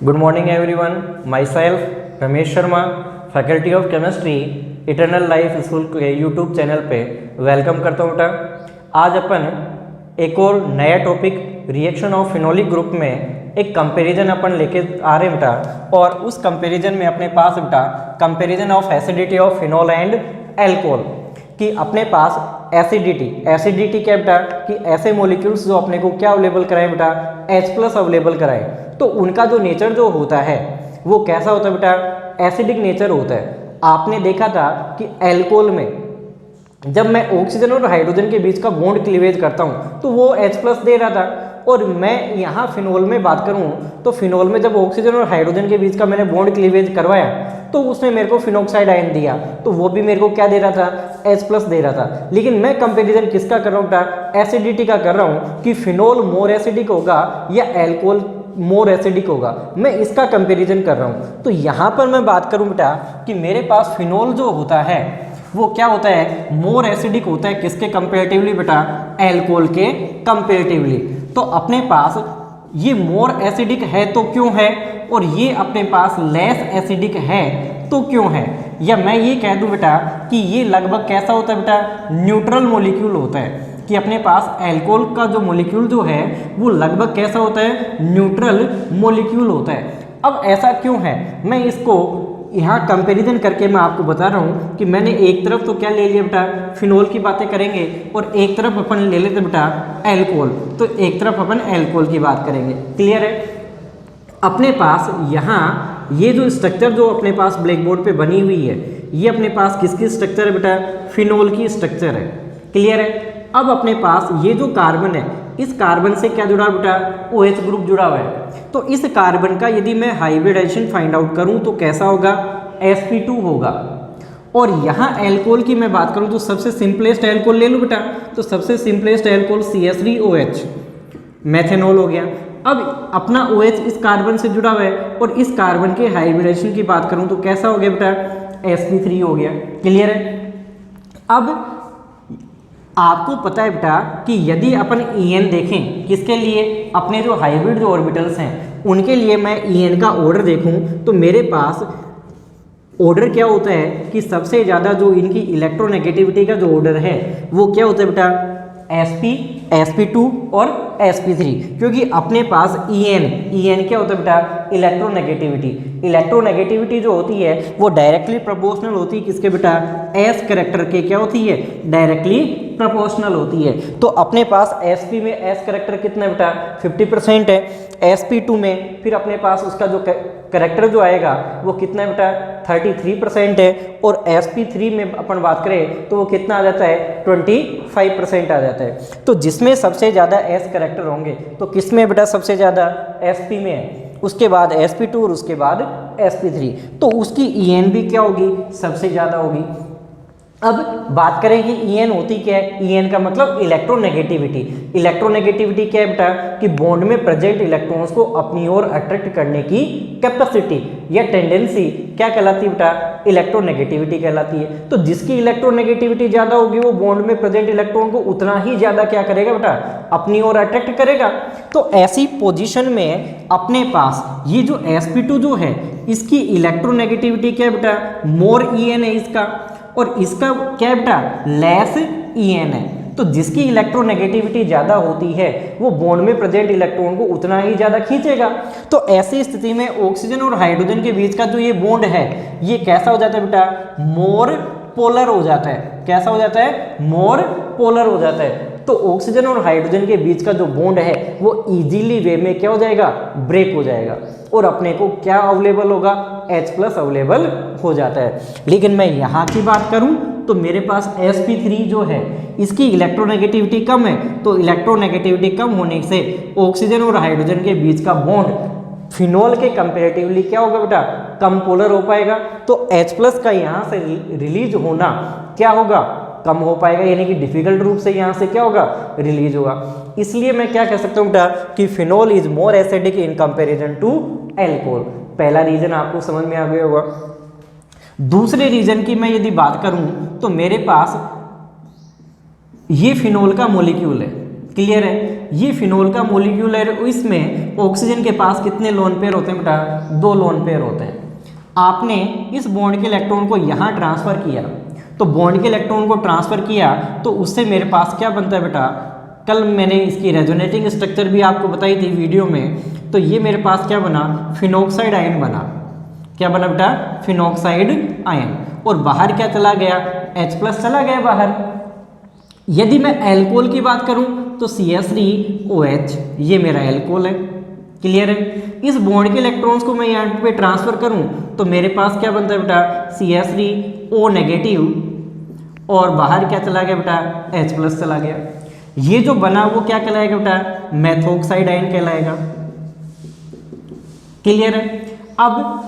Good morning everyone, my self Ramesh Sharma, faculty of chemistry, eternal life school के YouTube channel पे welcome करता हूँ बेटा। आज अपन एक और नया topic reaction of phenolic group में एक कंपैरिजन अपन लेके आ रहे हैं बेटा। और उस कंपैरिजन में अपने पास बेटा comparison of acidity of phenol and alcohol कि अपने पास एसिडिटी क्या बेटा कि ऐसे मॉलिक्यूल्स जो अपने को क्या अवेलेबल कराए बेटा H+ अवेलेबल कराए, तो उनका जो नेचर जो होता है वो कैसा होता है बेटा, एसिडिक नेचर होता है। आपने देखा था कि एल्कोहल में जब मैं ऑक्सीजन और हाइड्रोजन के बीच का बॉन्ड क्लीवेज करता हूँ तो वो H+ दे रहा था, और मैं यहाँ फिनोल में बात करूँ तो फिनोल में जब ऑक्सीजन और हाइड्रोजन के बीच का मैंने बॉन्ड क्लीवेज करवाया तो उसने मेरे को फिनोक्साइड आयन दिया, तो वो भी मेरे को क्या दे रहा था, H+ दे रहा था। लेकिन मैं कंपैरिजन किसका कर रहा हूँ बेटा, एसिडिटी का कर रहा हूँ कि फिनोल मोर एसिडिक होगा या एल्कोहल मोर एसिडिक होगा, मैं इसका कंपैरिजन कर रहा हूँ। तो यहाँ पर मैं बात करूँ बेटा कि मेरे पास फिनोल जो होता है वो क्या होता है, मोर एसिडिक होता है किसके कंपेरेटिवली बेटा, एल्कोहल के कंपेरेटिवली। तो अपने पास ये मोर एसिडिक है तो क्यों है, और ये अपने पास लेस एसिडिक है तो क्यों है, या मैं ये कह दूं बेटा कि ये लगभग कैसा होता है बेटा, न्यूट्रल मॉलिक्यूल होता है कि अपने पास एल्कोहल का जो मॉलिक्यूल जो है वो लगभग कैसा होता है, न्यूट्रल मॉलिक्यूल होता है। अब ऐसा क्यों है, मैं इसको यहाँ कंपैरिजन करके मैं आपको बता रहा हूँ कि मैंने एक तरफ तो क्या ले लिया बेटा, फिनोल की बातें करेंगे और एक तरफ अपन ले लेते बेटा एल्कोहल, तो एक तरफ अपन एल्कोहल की बात करेंगे। क्लियर है। अपने पास यहाँ ये जो स्ट्रक्चर जो अपने पास ब्लैक बोर्ड पे बनी हुई है ये अपने पास किसकी स्ट्रक्चर है बेटा, फिनोल की स्ट्रक्चर है। क्लियर है। अब अपने पास ये जो कार्बन है इस कार्बन से क्या जुड़ा बेटा, OH ग्रुप जुड़ा हुआ है। तो इस कार्बन का यदि मैं हाइब्रिडाइजेशन फाइंड आउट करूं तो कैसा होगा, sp2 होगा। और यहाँ एल्कोहल की मैं बात करूं तो सबसे सिंपलेस्ट एल्कोहल ले लो बेटा, तो सबसे सिंपलेस्ट एल्कोहल CH3OH मेथेनॉल हो गया। अब अपना OH इस कार्बन से जुड़ा हुआ है और इस कार्बन के हाइब्रिडाइजेशन की बात करूं तो कैसा हो गया बेटा, sp3 हो गया। क्लियर है। अब आपको पता है बेटा कि यदि अपन EN देखें किसके लिए, अपने जो हाइब्रिड जो ऑर्बिटल्स हैं उनके लिए मैं EN का ऑर्डर देखूं तो मेरे पास ऑर्डर क्या होता है कि सबसे ज़्यादा जो इनकी इलेक्ट्रोनेगेटिविटी का जो ऑर्डर है वो क्या होता है बेटा, sp, sp2 और sp3, क्योंकि अपने पास EN क्या होता है बेटा, इलेक्ट्रोनेगेटिविटी जो होती है वो डायरेक्टली प्रोपोर्शनल होती है किसके बेटा, S कैरेक्टर के क्या होती है, डायरेक्टली प्रोपोर्शनल होती है। तो अपने पास sp में S कैरेक्टर कितना है बेटा, 50% है। sp2 में फिर अपने पास उसका जो कैरेक्टर जो आएगा वो कितना है बेटा, 33% है। और sp3 में अपन बात करें तो वो कितना आ जाता है, 25% आ जाता है। तो जिसमें सबसे ज़्यादा S कैरेक्टर होंगे तो किसमें बेटा सबसे ज़्यादा, sp में है, उसके बाद sp2 और उसके बाद sp3, तो उसकी EN भी क्या होगी, सबसे ज़्यादा होगी। अब बात करें कि EN होती क्या है, EN का मतलब इलेक्ट्रोनेगेटिविटी। इलेक्ट्रोनेगेटिविटी क्या है बेटा कि बॉन्ड में प्रेजेंट इलेक्ट्रॉन्स को अपनी ओर अट्रैक्ट करने की कैपेसिटी या टेंडेंसी क्या कहलाती है बेटा, इलेक्ट्रोनेगेटिविटी कहलाती है। तो जिसकी इलेक्ट्रोनेगेटिविटी ज़्यादा होगी वो बॉन्ड में प्रेजेंट इलेक्ट्रॉन को उतना ही ज़्यादा क्या करेगा बेटा, अपनी ओर अट्रैक्ट करेगा। तो ऐसी पोजिशन में अपने पास ये जो sp2 जो है इसकी इलेक्ट्रोनेगेटिविटी क्या है बेटा, मोर EN है इसका, और इसका क्या है बेटा, लेस EN है। तो जिसकी इलेक्ट्रोनेगेटिविटी ज़्यादा होती है वो बॉन्ड में प्रेजेंट इलेक्ट्रॉन को उतना ही ज़्यादा खींचेगा। तो ऐसी स्थिति में ऑक्सीजन और हाइड्रोजन के बीच का जो ये बॉन्ड है ये कैसा हो जाता है बेटा, मोर पोलर हो जाता है। कैसा हो जाता है, मोर पोलर हो जाता है। तो ऑक्सीजन और हाइड्रोजन के बीच का जो बॉन्ड है वो इजीली वे में क्या हो जाएगा, ब्रेक हो जाएगा, और अपने को क्या अवेलेबल होगा, H+ अवेलेबल हो जाता है। लेकिन मैं यहाँ की बात करूँ तो मेरे पास sp3 जो है इसकी इलेक्ट्रोनेगेटिविटी कम है, तो इलेक्ट्रोनेगेटिविटी कम होने से ऑक्सीजन और हाइड्रोजन के बीच का बॉन्ड फिनोल के कंपेरेटिवली क्या होगा बेटा, कम पोलर हो पाएगा। तो H+ का यहाँ से रिलीज होना क्या होगा, कम हो पाएगा, यानी कि डिफिकल्ट रूप से यहाँ से क्या होगा, रिलीज होगा। इसलिए मैं क्या कह सकता हूँ बेटा कि phenol is more acidic in comparison to alcohol. पहला रीजन आपको समझ में आ गया होगा। दूसरे रीजन की मैं यदि बात करूं तो मेरे पास ये फिनोल का मॉलिक्यूल है। क्लियर है। ये फिनोल का मोलिक्यूल है, इसमें ऑक्सीजन के पास कितने लोन पेयर होते हैं बेटा? 2 लोन पेयर होते हैं। आपने इस बॉन्ड के इलेक्ट्रॉन को यहाँ ट्रांसफ़र किया, तो बॉन्ड के इलेक्ट्रॉन को ट्रांसफ़र किया तो उससे मेरे पास क्या बनता है बेटा? कल मैंने इसकी रेजोनेटिंग स्ट्रक्चर भी आपको बताई थी वीडियो में। तो ये मेरे पास क्या बना? फिनॉक्साइड आयन बना। क्या बना बेटा? Phenoxide ion. और बाहर क्या चला गया? H+ चला गया बाहर। यदि मैं एल्कोहल की बात करूं तो CH3OH ये मेरा एल्कोहल है। क्लियर है? इस बॉन्ड के इलेक्ट्रॉन्स को मैं यहाँ पे ट्रांसफर करूं तो मेरे पास क्या बनता है बेटा? CH3O negative. और बाहर क्या चला गया बेटा? H+ चला गया। ये जो बना वो क्या कहलाएगा बेटा? मेथोक्साइड आयन कहलाएगा। क्लियर है? अब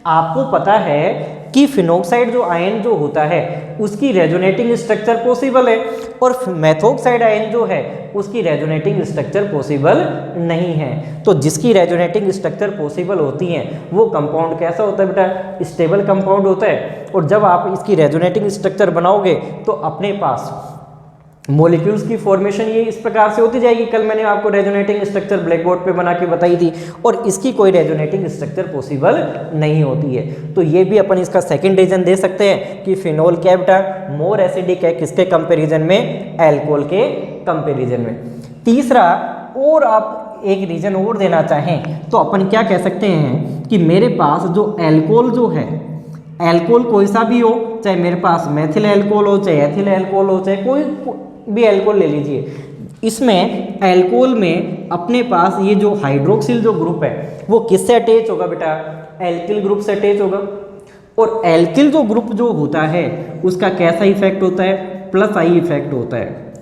आपको पता है कि फिनॉक्साइड जो आयन जो होता है उसकी रेजोनेटिंग स्ट्रक्चर पॉसिबल है, और मेथोक्साइड आयन जो है उसकी रेजोनेटिंग स्ट्रक्चर पॉसिबल नहीं है। तो जिसकी रेजोनेटिंग स्ट्रक्चर पॉसिबल होती है वो कंपाउंड कैसा होता है बेटा? स्टेबल कंपाउंड होता है। और जब आप इसकी रेजोनेटिंग स्ट्रक्चर बनाओगे तो अपने पास मॉलिक्यूल्स की फॉर्मेशन ये इस प्रकार से होती जाएगी। कल मैंने आपको रेजोनेटिंग स्ट्रक्चर ब्लैक बोर्ड पे बना के बताई थी, और इसकी कोई रेजोनेटिंग स्ट्रक्चर पॉसिबल नहीं होती है। तो ये भी अपन इसका सेकंड रीजन दे सकते हैं कि फिनोल क्या है बेटा? मोर एसिडिक है। किसके कंपेरिजन में? एल्कोहल के कंपेरिजन में। तीसरा, और आप एक रीजन और देना चाहें तो अपन क्या कह सकते हैं कि मेरे पास जो एल्कोहल जो है, एल्कोहल कोई सा भी हो, चाहे मेरे पास मेथिल एल्कोहल हो, चाहे एथिल एल्कोहल हो, चाहे कोई भी एल्कोहल ले लीजिए, इसमें एल्कोहल में अपने पास ये जो हाइड्रोक्सिल जो ग्रुप है वो किससे अटैच होगा बेटा? एल्किल ग्रुप से अटैच होगा। और एल्किल जो ग्रुप जो होता है उसका कैसा इफेक्ट होता है? प्लस आई इफेक्ट होता है।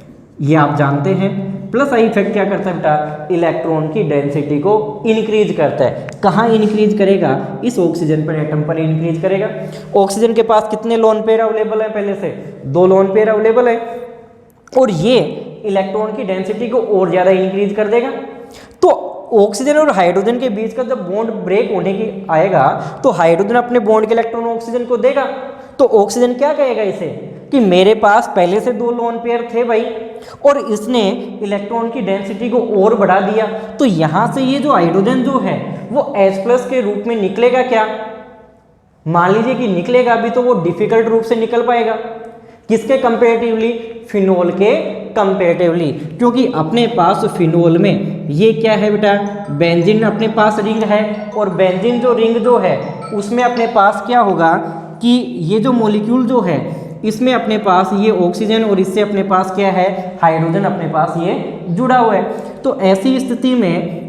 ये आप जानते हैं। प्लस आई इफेक्ट क्या करता है बेटा? इलेक्ट्रॉन की डेंसिटी को इंक्रीज करता है। कहाँ इंक्रीज करेगा? इस ऑक्सीजन पर एटम पर इंक्रीज करेगा। ऑक्सीजन के पास कितने लोन पेयर अवेलेबल है? पहले से 2 लोन पेयर अवेलेबल है, और ये इलेक्ट्रॉन की डेंसिटी को और ज़्यादा इंक्रीज कर देगा। तो ऑक्सीजन और हाइड्रोजन के बीच का जब बॉन्ड ब्रेक होने की आएगा तो हाइड्रोजन अपने बॉन्ड के इलेक्ट्रॉन ऑक्सीजन को देगा। तो ऑक्सीजन क्या कहेगा इसे कि मेरे पास पहले से 2 लोन पेयर थे भाई, और इसने इलेक्ट्रॉन की डेंसिटी को और बढ़ा दिया। तो यहाँ से ये जो हाइड्रोजन जो है वो H+ के रूप में निकलेगा। क्या मान लीजिए कि निकलेगा, अभी तो वो डिफिकल्ट रूप से निकल पाएगा। किसके कंपेरेटिवली? फिनोल के कंपेरेटिवली। क्योंकि अपने पास फिनोल में ये क्या है बेटा? बेंजीन अपने पास रिंग है, और बेंजीन जो रिंग जो है उसमें अपने पास क्या होगा कि ये जो मॉलिक्यूल जो है इसमें अपने पास ये ऑक्सीजन और इससे अपने पास क्या है? हाइड्रोजन अपने पास ये जुड़ा हुआ है। तो ऐसी स्थिति में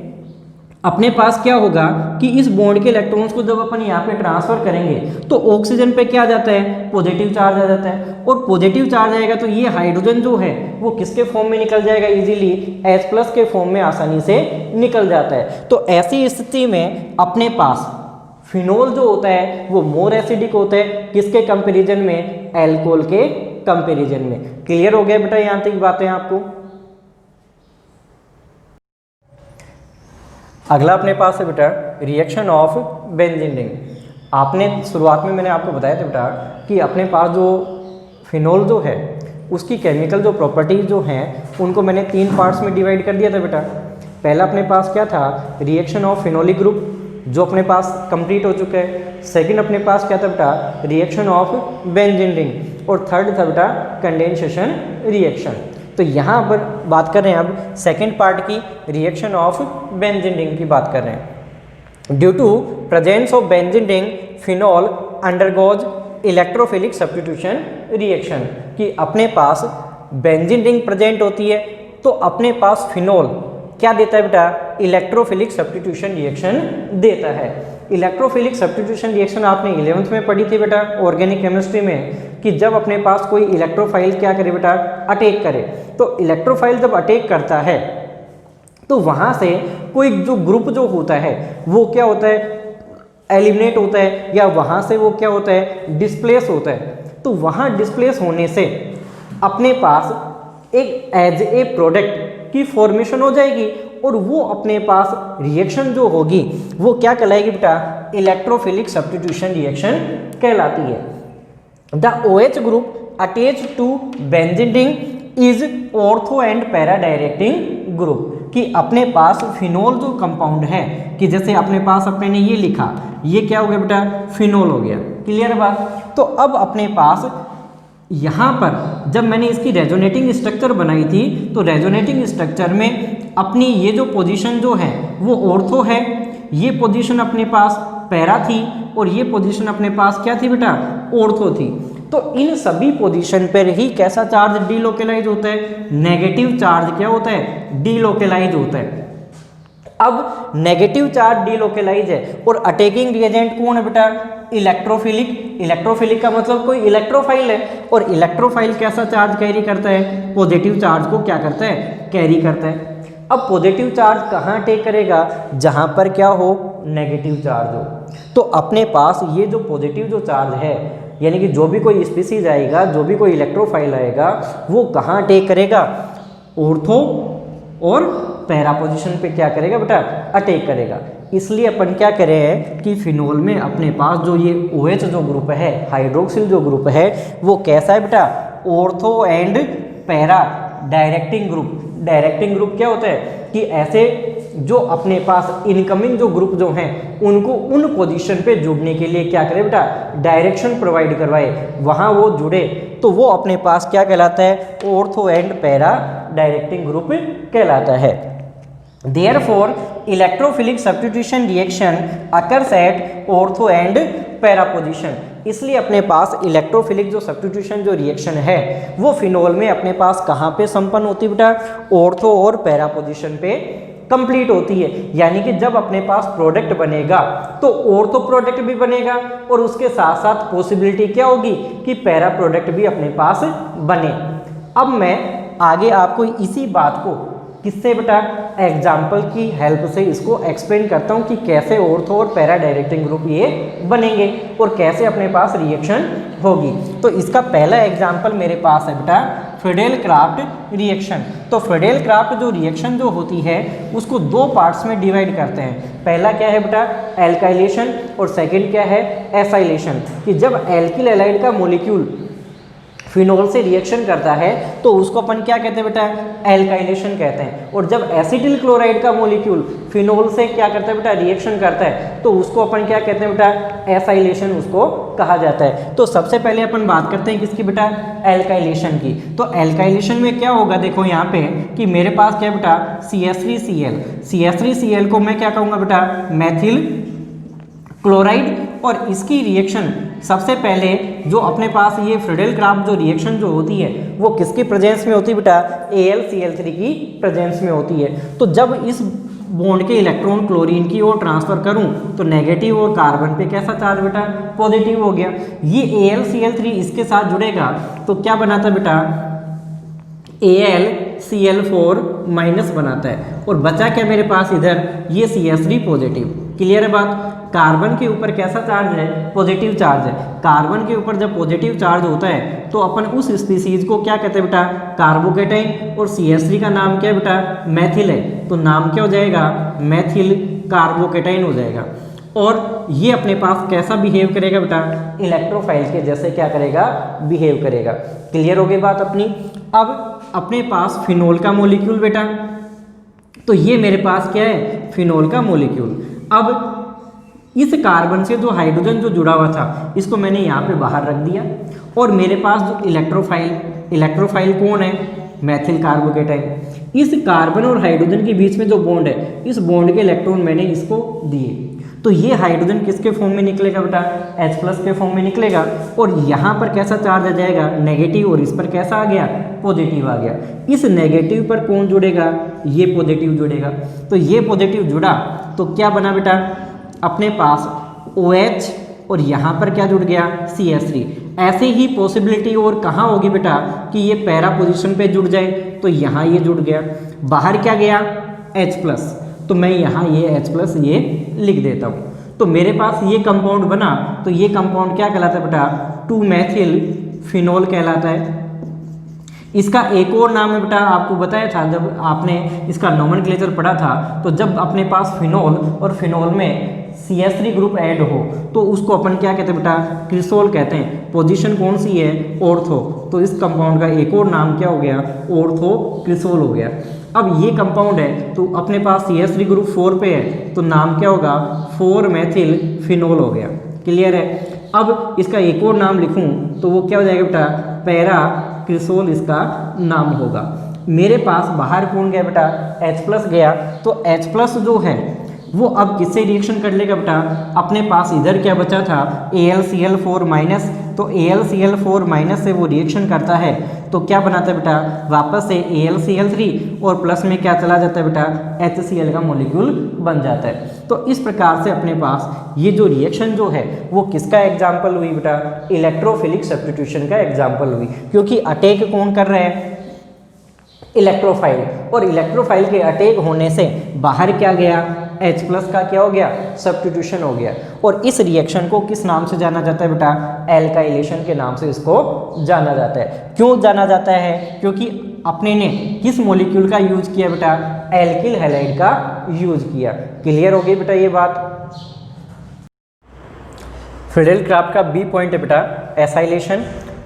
अपने पास क्या होगा कि इस बॉन्ड के इलेक्ट्रॉन्स को जब अपन यहाँ पे ट्रांसफर करेंगे तो ऑक्सीजन पे क्या जाता है? पॉजिटिव चार्ज आ जाता है, और पॉजिटिव चार्ज आएगा तो ये हाइड्रोजन जो है वो किसके फॉर्म में निकल जाएगा? इजीली H+ के फॉर्म में आसानी से निकल जाता है। तो ऐसी स्थिति में अपने पास फिनोल जो होता है वो मोर एसिडिक होता है। किसके कंपेरिजन में? एल्कोहल के कंपेरिजन में। क्लियर हो गया बेटा यहाँ तक बातें आपको? अगला अपने पास है बेटा रिएक्शन ऑफ बेंजीन रिंग। आपने शुरुआत में मैंने आपको बताया था बेटा कि अपने पास जो फिनोल जो है उसकी केमिकल जो प्रॉपर्टीज जो हैं उनको मैंने 3 पार्ट्स में डिवाइड कर दिया था बेटा। पहला अपने पास क्या था? रिएक्शन ऑफ फिनोलिक ग्रुप, जो अपने पास कंप्लीट हो चुका है। सेकंड अपने पास क्या था बेटा? Reaction of benzene ring. और थर्ड था बेटा कंडेंसेशन रिएक्शन। तो यहाँ पर बात कर रहे हैं अब सेकंड पार्ट की, रिएक्शन ऑफ बेंजीन रिंग की बात कर रहे हैं। Due to presence of benzene ring phenol undergoes electrophilic substitution reaction. कि अपने पास बेंजीन रिंग प्रेजेंट होती है तो अपने पास फिनोल क्या देता है बेटा? इलेक्ट्रोफिलिक सब्स्टिट्यूशन रिएक्शन देता है। इलेक्ट्रोफिलिक सब्स्टिट्यूशन रिएक्शन आपने 11th में पढ़ी थी बेटा ऑर्गेनिक केमिस्ट्री में, कि जब अपने पास कोई इलेक्ट्रोफाइल क्या करे बेटा? अटैक करे। तो इलेक्ट्रोफाइल जब अटैक करता है तो वहाँ से कोई जो ग्रुप जो होता है वो क्या होता है? एलिमिनेट होता है, या वहाँ से वो क्या होता है? डिस्प्लेस होता है। तो वहाँ डिस्प्लेस होने से अपने पास एक एज ए प्रोडक्ट की फॉर्मेशन हो जाएगी, और वो अपने पास रिएक्शन जो होगी वो क्या कहलाएगी बेटा? इलेक्ट्रोफिलिक सब्स्टिट्यूशन रिएक्शन कहलाती है। The OH group attach to benzene ring is ortho and para directing group. कि अपने पास फिनोल जो कंपाउंड है, कि जैसे अपने पास अपने ने ये लिखा, ये क्या हो गया बेटा, फिनोल हो गया। क्लियर बात। तो अब अपने पास यहाँ पर जब मैंने इसकी रेजोनेटिंग स्ट्रक्चर बनाई थी, तो रेजोनेटिंग स्ट्रक्चर में अपनी ये जो पोजीशन जो है वो ऑर्थो है, ये पोजीशन अपने पास पैरा थी, और ये पोजीशन अपने पास क्या थी बेटा, ऑर्थो थी। तो इन सभी पोजीशन पर ही कैसा चार्ज डीलोकेलाइज होता है, नेगेटिव चार्ज क्या होता है, डीलोकेलाइज होता है। अब नेगेटिव चार्ज डीलोकेलाइज है, और अटैकिंग रिएजेंट कौन है बेटा, इलेक्ट्रोफिलिक। इलेक्ट्रोफिलिक का मतलब कोई इलेक्ट्रोफाइल है, और इलेक्ट्रोफाइल कैसा चार्ज कैरी करता है, पॉजिटिव चार्ज को क्या करता है, कैरी करता है। अब पॉजिटिव चार्ज कहाँ टेक करेगा, जहाँ पर क्या हो, नेगेटिव चार्ज हो। तो अपने पास ये जो पॉजिटिव जो चार्ज है, यानी कि जो भी कोई स्पीसीज आएगा, जो भी कोई इलेक्ट्रोफाइल आएगा, वो कहाँ टेक करेगा, ऑर्थो और पैरा पोजीशन पे क्या करेगा बेटा, अटैक करेगा। इसलिए अपन क्या करे हैं कि फिनोल में अपने पास जो ये OH जो ग्रुप है, हाइड्रोक्सिल जो ग्रुप है, वो कैसा है बेटा, ortho and para directing group. Directing group क्या होता है कि ऐसे जो अपने पास इनकमिंग जो ग्रुप जो हैं उनको उन पोजीशन पे जुड़ने के लिए क्या करे बेटा, डायरेक्शन प्रोवाइड करवाए, वहाँ वो जुड़े, तो वो अपने पास क्या कहलाता है, ortho and para directing group कहलाता है। Therefore, electrophilic substitution reaction occurs at ortho and para position। इसलिए अपने पास इलेक्ट्रोफिलिक जो सब्स्टिट्यूशन जो रिएक्शन है वो फिनोल में अपने पास कहाँ पे संपन्न होती है बेटा, ऑर्थो और पैरा पोजीशन पे कंप्लीट होती है। यानी कि जब अपने पास प्रोडक्ट बनेगा तो ऑर्थो प्रोडक्ट भी बनेगा, और उसके साथ साथ पॉसिबिलिटी क्या होगी कि पैरा प्रोडक्ट भी अपने पास बने। अब मैं आगे आपको इसी बात को किससे बेटा, एग्जाम्पल की हेल्प से इसको एक्सप्लेन करता हूँ कि कैसे ऑर्थो और पैरा डायरेक्टिंग ग्रुप ये बनेंगे और कैसे अपने पास रिएक्शन होगी। तो इसका पहला एग्जाम्पल मेरे पास है बेटा, फ्रीडेल-क्राफ्ट रिएक्शन। तो फ्रीडेल-क्राफ्ट जो रिएक्शन जो होती है उसको दो पार्ट्स में डिवाइड करते हैं। पहला क्या है बेटा, एल्काइलेशन, और सेकंड क्या है, एसाइलेशन। कि जब एल्किल हैलाइड का मॉलिक्यूल फिनोल से रिएक्शन करता है तो उसको अपन क्या कहते हैं बेटा, एल्काइलेशन कहते हैं। और जब एसिटिल क्लोराइड का मॉलिक्यूल फिनोल से क्या करता है बेटा, रिएक्शन करता है, तो उसको अपन क्या कहते हैं बेटा, एसाइलेशन उसको कहा जाता है। तो सबसे पहले अपन बात करते हैं किसकी बेटा, एल्काइलेशन की। तो एल्काइलेशन में क्या होगा, देखो यहाँ पे कि मेरे पास क्या बेटा, CH3Cl। CH3Cl को मैं क्या कहूँगा बेटा, मेथिल क्लोराइड। और इसकी रिएक्शन सबसे पहले जो अपने पास ये फ्रीडेल-क्राफ्ट जो रिएक्शन जो होती है वो किसके प्रेजेंस में होती है बेटा, AlCl3 की प्रेजेंस में होती है। तो जब इस बॉन्ड के इलेक्ट्रॉन क्लोरीन की ओर ट्रांसफर करूं तो नेगेटिव और कार्बन पे कैसा चार्ज बेटा, पॉजिटिव हो गया। ये AlCl3 इसके साथ जुड़ेगा तो क्या बनाता है बेटा, AlCl4 माइनस बनाता है, और बचा क्या मेरे पास इधर, ये CH3 पॉजिटिव। क्लियर है बात। कार्बन के ऊपर कैसा चार्ज है, पॉजिटिव चार्ज है। कार्बन के ऊपर जब पॉजिटिव चार्ज होता है तो अपन उस स्पीसीज को क्या कहते हैं बेटा, कार्बोकेटाइन। और CH3 का नाम क्या है बेटा, मेथिल है, तो नाम क्या हो जाएगा, मेथिल कार्बोकेटाइन हो जाएगा। और ये अपने पास कैसा बिहेव करेगा बेटा, इलेक्ट्रोफाइल के जैसे क्या करेगा, बिहेव करेगा। क्लियर हो गई बात अपनी। अब अपने पास फिनोल का मॉलिक्यूल बेटा, तो ये मेरे पास क्या है, फिनोल का मॉलिक्यूल। अब इस कार्बन से जो हाइड्रोजन जो जुड़ा हुआ था इसको मैंने यहाँ पे बाहर रख दिया, और मेरे पास जो इलेक्ट्रोफाइल कौन है, मेथिल कार्बोकेटाइन। इस कार्बन और हाइड्रोजन के बीच में जो बॉन्ड है, इस बॉन्ड के इलेक्ट्रॉन मैंने इसको दिए, तो ये हाइड्रोजन किसके फॉर्म में निकलेगा बेटा, H+ के फॉर्म में निकलेगा। और यहाँ पर कैसा चार्ज आ जाएगा, नेगेटिव, और इस पर कैसा आ गया, पॉजिटिव आ गया। इस नेगेटिव पर कौन जुड़ेगा, ये पॉजिटिव जुड़ेगा। तो ये पॉजिटिव जुड़ा तो क्या बना बेटा, अपने पास OH, और यहाँ पर क्या जुड़ गया, CH3। ऐसे ही पॉसिबिलिटी और कहाँ होगी बेटा कि ये पैरा पोजीशन पे जुड़ जाए, तो यहाँ ये जुड़ गया। बाहर क्या गया, H+, तो मैं यहाँ ये H+ ये लिख देता हूँ। तो मेरे पास ये कंपाउंड बना, तो ये कंपाउंड क्या कहलाता है बेटा, 2-मेथिल फिनोल कहलाता है। इसका एक और नाम है बेटा, आपको बताया था जब आपने इसका नोमेनक्लेचर पढ़ा था, तो जब अपने पास फिनोल और फिनोल में CH3 ग्रुप ऐड हो तो उसको अपन क्या कहते हैं बेटा, क्रिसोल कहते हैं। पोजीशन कौन सी है, ऑर्थो। तो इस कंपाउंड का एक और नाम क्या हो गया, ऑर्थो क्रिसोल हो गया। अब ये कंपाउंड है तो अपने पास CH3 ग्रुप 4 पे है, तो नाम क्या होगा, 4 मेथिल फिनोल हो गया। क्लियर है। अब इसका एक और नाम लिखूं तो वो क्या हो जाएगा बेटा, पैरा क्रिसोल इसका नाम होगा। मेरे पास बाहर कौन गया बेटा, H+ गया, तो H+ जो है वो अब किससे रिएक्शन कर लेगा बेटा, अपने पास इधर क्या बचा था AlCl4-, तो AlCl4- से वो रिएक्शन करता है तो क्या बनाता है बेटा, वापस से AlCl3 और प्लस में क्या चला जाता है बेटा, HCl का मॉलिक्यूल बन जाता है। तो इस प्रकार से अपने पास ये जो रिएक्शन जो है वो किसका एग्जाम्पल हुई बेटा, इलेक्ट्रोफिलिक सब्स्टिट्यूशन का एग्जाम्पल हुई, क्योंकि अटैक कौन कर रहे हैं, इलेक्ट्रोफाइल, और इलेक्ट्रोफाइल के अटैक होने से बाहर क्या गया, H+ का क्या हो गया, सब्स्टिट्यूशन हो गया। और इस रिएक्शन को किस नाम से जाना जाता है बेटा, एल्काइलेशन के नाम से इसको जाना जाता है। क्यों जाना जाता है, क्योंकि अपने ने किस मॉलिक्यूल का यूज किया बेटा, एल्किल हैलाइड का यूज किया। क्लियर हो गई बेटा ये बात। फिडेल क्राफ्ट का बी पॉइंट है बेटा, एसाइलेशन।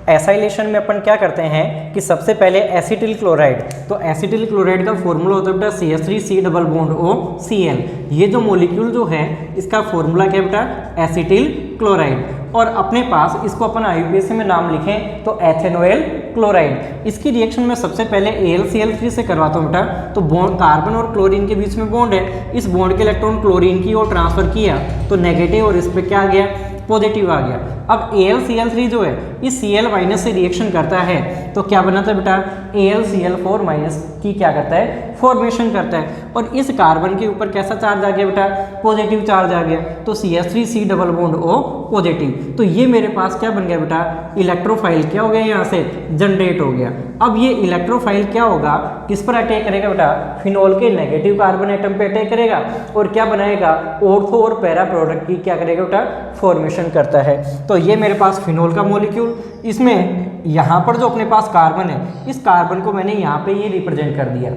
एसाइलेशन में अपन क्या करते हैं कि सबसे पहले एसिटिल क्लोराइड, तो एसिटिल क्लोराइड का फॉर्मूला होता है बेटा CH3C+OCl। ये जो मॉलिक्यूल जो है इसका फॉर्मूला क्या है बेटा, एसिटिल क्लोराइड। और अपने पास इसको अपन IUPAC में नाम लिखें तो एथेनोइल क्लोराइड। इसकी रिएक्शन में सबसे पहले AlCl3 से करवाता हूँ बेटा, तो बॉन्ड कार्बन और क्लोरीन के बीच में बॉन्ड है, इस बॉन्ड के इलेक्ट्रॉन क्लोरीन की ओर ट्रांसफर किया तो नेगेटिव और इस पर क्या आ गया, पॉजिटिव आ गया। अब AlCl3 जो है इस Cl- से रिएक्शन करता है तो क्या बनाता है बेटा, AlCl4- की क्या करता है, फॉर्मेशन करता है। और इस कार्बन के ऊपर कैसा चार्ज आ गया बेटा, पॉजिटिव चार्ज आ गया, तो CH3C+O पॉजिटिव। तो ये मेरे पास क्या बन गया बेटा, इलेक्ट्रोफाइल क्या हो गया, यहाँ से जनरेट हो गया। अब ये इलेक्ट्रोफाइल क्या होगा, किस पर अटैक करेगा बेटा, फिनोल के नेगेटिव कार्बन एटम पे अटैक करेगा और क्या बनाएगा, ऑर्थो और पैरा प्रोडक्ट की क्या करेगा बेटा, फॉर्मेशन करता है। तो ये मेरे पास फिनोल का मॉलिक्यूल, इसमें यहाँ पर जो अपने पास कार्बन है, इस कार्बन को मैंने यहाँ पे ये रिप्रेजेंट कर दिया।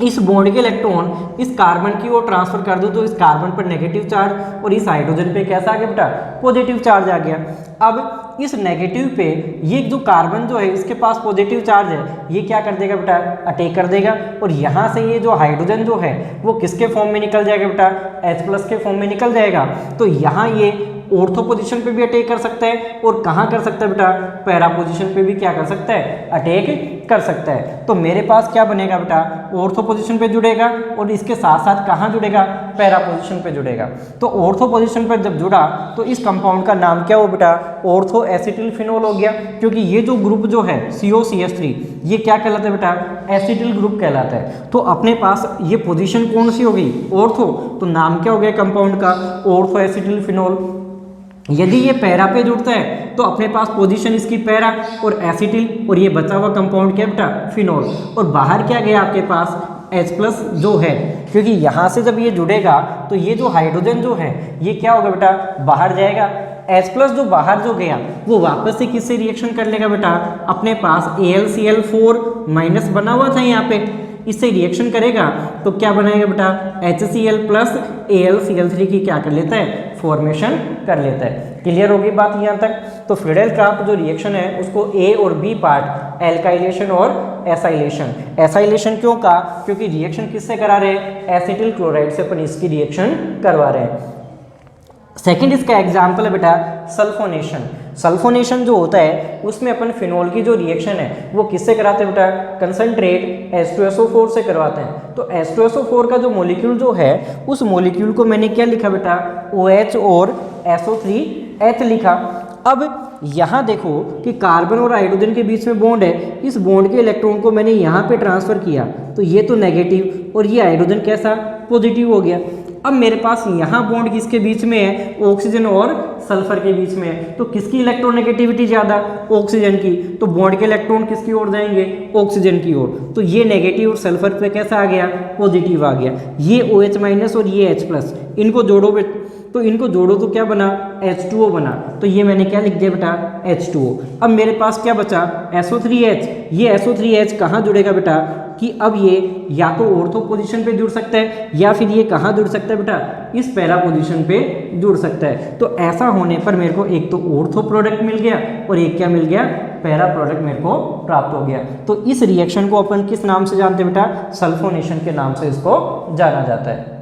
इस बॉन्ड के इलेक्ट्रॉन इस कार्बन की ओर ट्रांसफर कर दो तो इस कार्बन पर नेगेटिव चार्ज और इस हाइड्रोजन पे कैसा आ गया बेटा, पॉजिटिव चार्ज आ गया। अब इस नेगेटिव पे ये जो कार्बन जो है इसके पास पॉजिटिव चार्ज है, ये क्या कर देगा बेटा, अटैक कर देगा। और यहाँ से ये जो हाइड्रोजन जो है वो किसके फॉर्म में निकल जाएगा बेटा, H+ के फॉर्म में निकल जाएगा। तो यहाँ ये ऑर्थो पोजीशन पे भी अटैक कर सकता है और कहाँ कर सकता है बेटा, पैरा पोजीशन पे भी क्या कर सकता है, अटैक कर सकता है। तो मेरे पास क्या बनेगा बेटा, ऑर्थो पोजीशन पे जुड़ेगा और इसके साथ साथ कहाँ जुड़ेगा, पैरा पोजीशन पे जुड़ेगा। तो ऑर्थो पोजीशन पर जब जुड़ा तो इस कंपाउंड का नाम क्या हो बेटा, ऑर्थो एसिटिल फिनोल हो गया, क्योंकि ये जो ग्रुप जो है COCH3 ये क्या कहलाता है बेटा, एसिटिल ग्रुप कहलाता है। तो अपने पास ये पोजीशन कौन सी होगी, ऑर्थो, तो नाम क्या हो गया कंपाउंड का, ऑर्थो एसिटिल फिनोल। यदि ये पैरा पे जुड़ता है तो अपने पास पोजीशन इसकी पैरा और एसिटिल, और ये बचा हुआ कंपाउंड क्या बेटा, फिनोल। और बाहर क्या गया आपके पास, H+ जो है, क्योंकि यहाँ से जब ये जुड़ेगा तो ये जो हाइड्रोजन जो है ये क्या होगा बेटा, बाहर जाएगा। H+ जो बाहर जो गया वो वापस से किससे रिएक्शन कर लेगा बेटा, अपने पास AlCl4- बना हुआ था यहाँ पे, इससे रिएक्शन करेगा तो क्या बनाएगा बेटा, HCl प्लस AlCl3 की क्या कर लेता है, फॉर्मेशन कर लेता है। क्लियर होगी बात यहाँ तक। तो फिडेल क्राफ्ट जो रिएक्शन है उसको A और B पार्ट, एल्काइलेशन और एसाइलेशन। एसाइलेशन क्यों कहा, क्योंकि रिएक्शन किससे करा रहे हैं, एसिटिल क्लोराइड से अपन इसकी रिएक्शन करवा रहे हैं। सेकंड इसका एग्जाम्पल है बेटा सल्फोनेशन। सल्फोनेशन जो होता है उसमें अपन फिनोल की जो रिएक्शन है वो किससे कराते हैं बेटा, कंसंट्रेट H2SO4 से करवाते हैं। तो H2SO4 का जो मॉलिक्यूल जो है उस मॉलिक्यूल को मैंने क्या लिखा बेटा, OH और SO3H लिखा। अब यहाँ देखो कि कार्बन और हाइड्रोजन के बीच में बॉन्ड है, इस बॉन्ड के इलेक्ट्रॉन को मैंने यहाँ पे ट्रांसफर किया तो ये तो नेगेटिव और ये हाइड्रोजन कैसा, पॉजिटिव हो गया। अब मेरे पास यहाँ बॉन्ड किसके बीच में है, ऑक्सीजन और सल्फर के बीच में है, तो किसकी इलेक्ट्रोनेगेटिविटी ज़्यादा, ऑक्सीजन की। तो बॉन्ड के इलेक्ट्रॉन किसकी ओर जाएंगे, ऑक्सीजन की ओर। तो ये नेगेटिव और सल्फर पे कैसा आ गया, पॉजिटिव आ गया। ये OH- और ये H+, इनको जोड़ो तो इनको जोड़ो तो क्या बना, H2O बना। तो ये मैंने क्या लिख दिया बेटा, H2O। अब मेरे पास क्या बचा, SO3H। ये SO3H कहाँ जुड़ेगा बेटा, कि अब ये या तो ऑर्थो पोजीशन पे जुड़ सकता है या फिर ये कहाँ जुड़ सकता है बेटा, इस पैरा पोजीशन पे जुड़ सकता है। तो ऐसा होने पर मेरे को एक तो ऑर्थो प्रोडक्ट मिल गया और एक क्या मिल गया, पैरा प्रोडक्ट मेरे को प्राप्त हो गया। तो इस रिएक्शन को अपन किस नाम से जानते हैं बेटा, सल्फोनेशन के नाम से इसको जाना जाता है।